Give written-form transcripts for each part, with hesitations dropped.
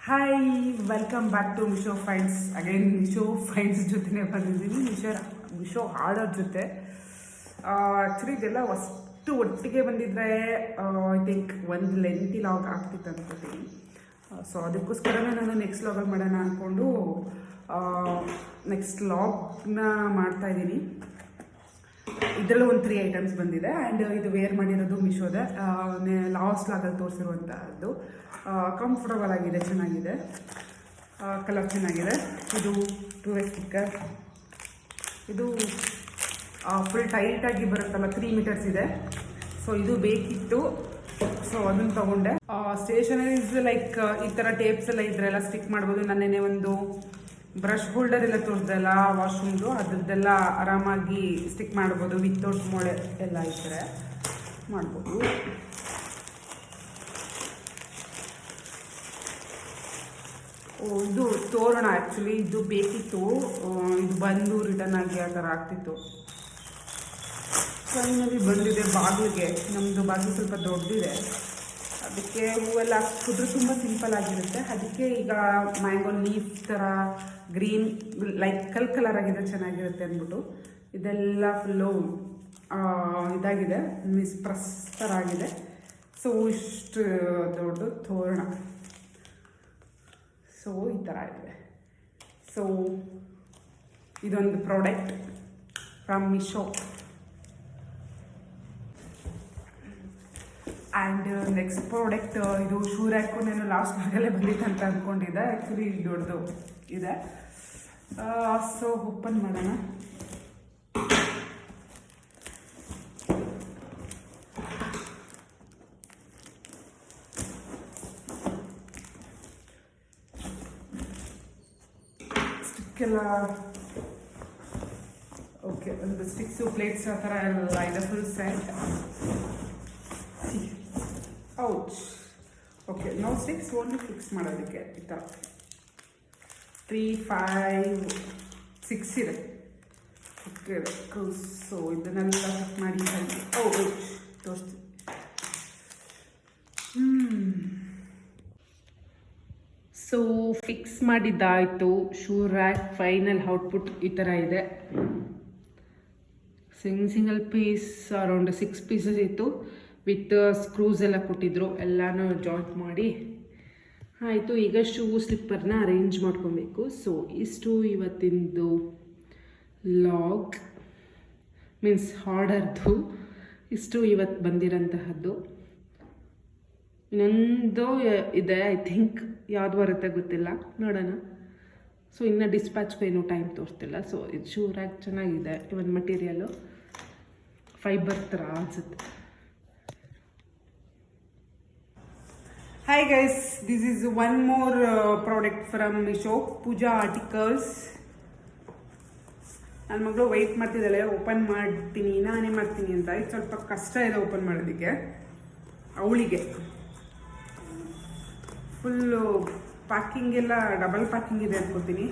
Hi, welcome back to Meesho finds. Again Meesho finds ಜೊತೆನೇ ಬಂದಿದ್ದೀನಿ, Meesho order ಜೊತೆ. ಆ್ಯಕ್ಚುಲಿ ಇದೆಲ್ಲ ಅಷ್ಟು ಒಟ್ಟಿಗೆ ಬಂದಿದ್ರೆ ಐ ಥಿಂಕ್ ಒಂದು ಲೆಂತಿ ಲಾಗ್ ಆಗ್ತಿತ್ತು ಅನ್ಕೋತೀನಿ. ಸೊ ಅದಕ್ಕೋಸ್ಕರನೇ ನಾನು ನೆಕ್ಸ್ಟ್ ಲಾಗಲ್ಲಿ ಮಾಡೋಣ ಅಂದ್ಕೊಂಡು ನೆಕ್ಸ್ಟ್ ಲಾಗ್ನ ಮಾಡ್ತಾಯಿದ್ದೀನಿ. ಇದರಲ್ಲೂ ಒಂದು 3 ಐಟಮ್ಸ್ ಬಂದಿದೆ. ಆ್ಯಂಡ್ ಇದು ವೇರ್ ಮಾಡಿರೋದು ಮಿಶೋದ ಲಾಸ್ಟ್ ಲಾಗಲ್ಲಿ ತೋರಿಸಿರುವಂಥದ್ದು. ಕಂಫರ್ಟಬಲ್ ಆಗಿದೆ, ಚೆನ್ನಾಗಿದೆ, ಕಲರ್ ಚೆನ್ನಾಗಿದೆ. ಇದು 2way ಸ್ಟಿಕ್ಕರ್. ಇದು ಫುಲ್ ಟೈಟಾಗಿ ಬರುತ್ತಲ್ಲ, 3 ಮೀಟರ್ಸ್ ಇದೆ. ಸೊ ಇದು ಬೇಕಿತ್ತು, ಸೊ ಅದನ್ನು ತೊಗೊಂಡೆ. ಸ್ಟೇಷನರೀಸ್ ಲೈಕ್ ಈ ಥರ ಟೇಪ್ಸ್ ಎಲ್ಲ ಇದ್ರೆಲ್ಲ ಸ್ಟಿಕ್ ಮಾಡ್ಬೋದು. ನನ್ನೇ ಒಂದು ಬ್ರಷ್ ಹೋಲ್ಡರ್ ಎಲ್ಲ ತೋರಿಸ್ದಲ್ಲ ವಾಶ್ರೂಮ್ದು, ಅದರದ್ದೆಲ್ಲ ಆರಾಮಾಗಿ ಸ್ಟಿಕ್ ಮಾಡ್ಬೋದು. ವಿತೌಟ್ ಮೊಳೆ ಎಲ್ಲ ಇದ್ದರೆ ಮಾಡ್ಬೋದು. ಇದು ತೋರಣ, ಆ್ಯಕ್ಚುಲಿ ಇದು ಬೇಕಿತ್ತು. ಇದು ಬಂದು ರಿಟರ್ನ್ ಆಗಿ ಆ ಥರ ಆಗ್ತಿತ್ತು. ಫೈನಲಿ ಬಂದಿದೆ ಬಾಗಿಲಿಗೆ. ನಮ್ಮದು ಬಾಗಿಲು ಸ್ವಲ್ಪ ದೊಡ್ಡದಿದೆ, ಅದಕ್ಕೆ ಹೂವೆಲ್ಲ ಹಾಕಿದ್ರೆ ತುಂಬ ಸಿಂಪಲ್ ಆಗಿರುತ್ತೆ. ಅದಕ್ಕೆ ಈಗ ಮ್ಯಾಂಗೋ ಲೀಫ್ ಥರ ಗ್ರೀನ್ ಲೈಕ್ ಕಲರ್ ಆಗಿದೆ, ಚೆನ್ನಾಗಿರುತ್ತೆ ಅಂದ್ಬಿಟ್ಟು ಇದೆಲ್ಲ ಫುಲ್ಲು ಇದಾಗಿದೆ, ಪ್ರೆಸ್ ಥರ ಆಗಿದೆ. ಸೊ ಇಷ್ಟು ದೊಡ್ಡ ತೋರಣ, ಸೊ ಈ ಥರ ಇದೆ. ಸೊ ಇದೊಂದು product from Meesho. And next product ಇದು ಶೂ ರ್ಯಾಕು. ನಾನು ಲಾಸ್ಟ್ ಆಗಲೇ ಬಂದಿತ್ತು ಅಂತ ಅಂದ್ಕೊಂಡಿದ್ದೆ, ಆ್ಯಕ್ಚುಲಿ ದೊಡ್ಡದು ಇದೆ. ಸೊ ಓಪನ್ ಮಾಡೋಣ. ಸ್ಟಿಕ್ಕೆಲ್ಲ ಓಕೆ, ಒಂದು ಸ್ಟಿಕ್ಸು ಪ್ಲೇಟ್ಸ್ ಆ ಥರ ಎಲ್ಲ ಇದೆ, full set. Ouch. Okay, no sticks, only fix ಮಾಡೋದಕ್ಕೆ ಈ ಥರ 3, 5, 6 ಇದೆ. ಓಕೆ, ಸೊ ಇದನ್ನೆಲ್ಲ ಫಿಕ್ಸ್ ಮಾಡಿ ತೋರಿಸ್ತೀವಿ. ಸೊ ಫಿಕ್ಸ್ ಮಾಡಿದ್ದಾಯಿತು. ಶೂ ರ್ಯಾಕ್ ಫೈನಲ್ ಔಟ್ಪುಟ್ ಈ ಥರ ಇದೆ. ಸಿಂಗಲ್ ಪೀಸ್ ಅರೌಂಡ್ 6 ಪೀಸಸ್ ಇತ್ತು. ವಿತ್ ಸ್ಕ್ರೂಸ್ ಎಲ್ಲ ಕೊಟ್ಟಿದ್ರು, ಎಲ್ಲನೂ ಜಾಯಿಂಟ್ ಮಾಡಿ ಆಯಿತು. ಈಗ ಶೂ ಸ್ಲಿಪ್ಪರ್ನ ಅರೇಂಜ್ ಮಾಡ್ಕೊಬೇಕು. ಸೊ ಇಷ್ಟು ಇವತ್ತಿಂದು ಲಾಗ್, ಮೀನ್ಸ್ ಆರ್ಡರ್ದು ಇಷ್ಟು ಇವತ್ತು ಬಂದಿರೋಂತಹದ್ದು. ಇನ್ನೊಂದು ಇದೆ, ಐ ಥಿಂಕ್ ಯಾವುದು ಬರುತ್ತೆ ಗೊತ್ತಿಲ್ಲ, ನೋಡೋಣ. ಸೊ ಇನ್ನು ಡಿಸ್ಪ್ಯಾಚ್ಗೂ ಏನೂ ಟೈಮ್ ತೋರಿಸ್ತಿಲ್ಲ. ಸೊ ಇದು ಶೂ ರ್ಯಾಕ್ ಚೆನ್ನಾಗಿದೆ. ಇವನ್ ಮಟೀರಿಯಲು ಫೈಬರ್ ಥರ ಅನಿಸುತ್ತೆ. Hi guys, this is one more product from Misho, Pooja articles. ನನ್ನ ಮಗಳು ವೆಯ್ಟ್ ಮಾಡ್ತಿದ್ದಾಳೆ, ಓಪನ್ ಮಾಡ್ತೀನಿ, ನಾನೇ ಮಾಡ್ತೀನಿ ಅಂತ. ಇದು ಸ್ವಲ್ಪ ಕಷ್ಟ ಇದೆ ಓಪನ್ ಮಾಡೋದಕ್ಕೆ. ಅವಳಿಗೆ ಫುಲ್ಲು ಪ್ಯಾಕಿಂಗ್ ಎಲ್ಲ ಡಬಲ್ ಪ್ಯಾಕಿಂಗ್ ಇದೆ ಅನ್ಕೋತೀನಿ.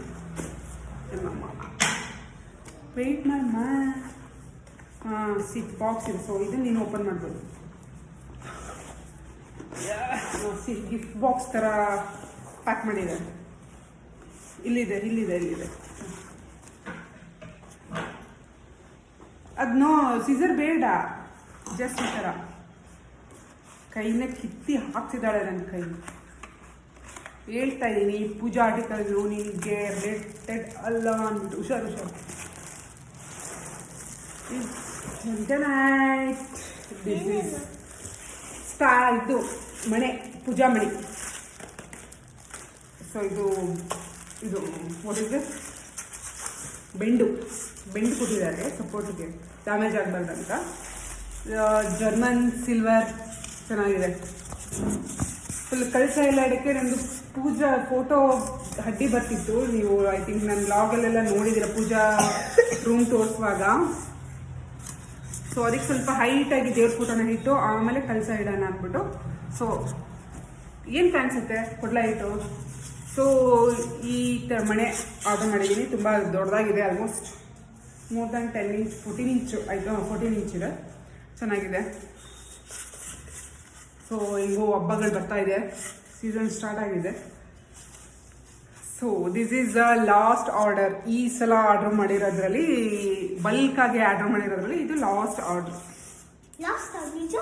ವೆಯ್ಟ್ ಮಾಡಮ್ಮ. ಸಿಟ್ ಬಾಕ್ಸ್ ಇದೆ. ಸೊ ಇದನ್ನು ನೀನು ಓಪನ್ ಮಾಡ್ಬೋದು. ಗಿಫ್ಟ್ ಬಾಕ್ಸ್ ಥರ ಪ್ಯಾಕ್ ಮಾಡಿದೆ. ಇಲ್ಲಿದೆ ಅದನ್ನೋ ಸೀಸರ್ ಬೇಡ, ಜಸ್ಟ್ ಈ ಥರ ಕೈನ ಕಿತ್ತಿ ಹಾಕ್ತಿದ್ದಾಳೆ ನನ್ನ ಕೈ. ಹೇಳ್ತಾ ಇದ್ದೀನಿ, ಪೂಜಾ ಆರ್ಟಿಕಲ್ಸು ನಿನಗೆ ರಿಲೇಟೆಡ್ ಅಲ್ಲ ಅಂದ್ಬಿಟ್ಟು. ಹುಷಾರು. ಇದು ಮಣೆ, ಪೂಜಾ ಮಣಿ. ಸೊ ಇದು ಬೆಂಡು ಕೊಟ್ಟಿದ್ದಾರೆ ಸಪೋರ್ಟಿಗೆ, ಡ್ಯಾಮೇಜ್ ಆಗಬಾರ್ದಂತ. ಜರ್ಮನ್ ಸಿಲ್ವರ್ ಚೆನ್ನಾಗಿದೆ. ಫುಲ್ ಕಳಸ ಎಲ್ಲ ಇಡೋಕ್ಕೆ ನಂದು ಪೂಜಾ ಫೋಟೋ ಅಡ್ಡಿ ಬರ್ತಿತ್ತು. ನೀವು ಐ ಥಿಂಕ್ ನನ್ನ ಬ್ಲಾಗಲ್ಲೆಲ್ಲ ನೋಡಿದ್ದೀರ ಪೂಜಾ ರೂಮ್ ತೋರಿಸುವಾಗ. ಸೊ ಅದಕ್ಕೆ ಸ್ವಲ್ಪ ಹೈಟಾಗಿ ದೇವ್ರ ಫೋಟೋನ ಇಟ್ಟು ಆಮೇಲೆ ಕಳಸ ಇಡೋಣ ಅಂದ್ಬಿಟ್ಟು. ಸೊ ಏನು ಕಾಣಿಸುತ್ತೆ ಕೊಡ್ಲ ಇಟ್ಟು. ಸೊ ಈ ಥರ ಮಣೆ ಆರ್ಡರ್ ಮಾಡಿದ್ದೀನಿ. ತುಂಬ ದೊಡ್ಡದಾಗಿದೆ, ಆಲ್ಮೋಸ್ಟ್ ಮೋರ್ ದ್ಯಾನ್ 10 ಇಂಚ್ 14 ಇಂಚು ಆಯಿತು. 14 ಇಂಚ್ ಇದೆ, ಚೆನ್ನಾಗಿದೆ. ಸೊ ಹಿಂಗೂ ಹಬ್ಬಗಳು ಬರ್ತಾ ಇದೆ, ಸೀಸನ್ ಸ್ಟಾರ್ಟ್ ಆಗಿದೆ. So this is the last order. ಈ ಸಲ ಆರ್ಡರ್ ಮಾಡಿರೋದ್ರಲ್ಲಿ, ಬಲ್ಕ್ ಆಗಿ ಆರ್ಡರ್ ಮಾಡಿರೋದ್ರಲ್ಲಿ ಇದು ಲಾಸ್ಟ್ ಆರ್ಡರ್. ಲಾಸ್ಟ್ ನಿಜ.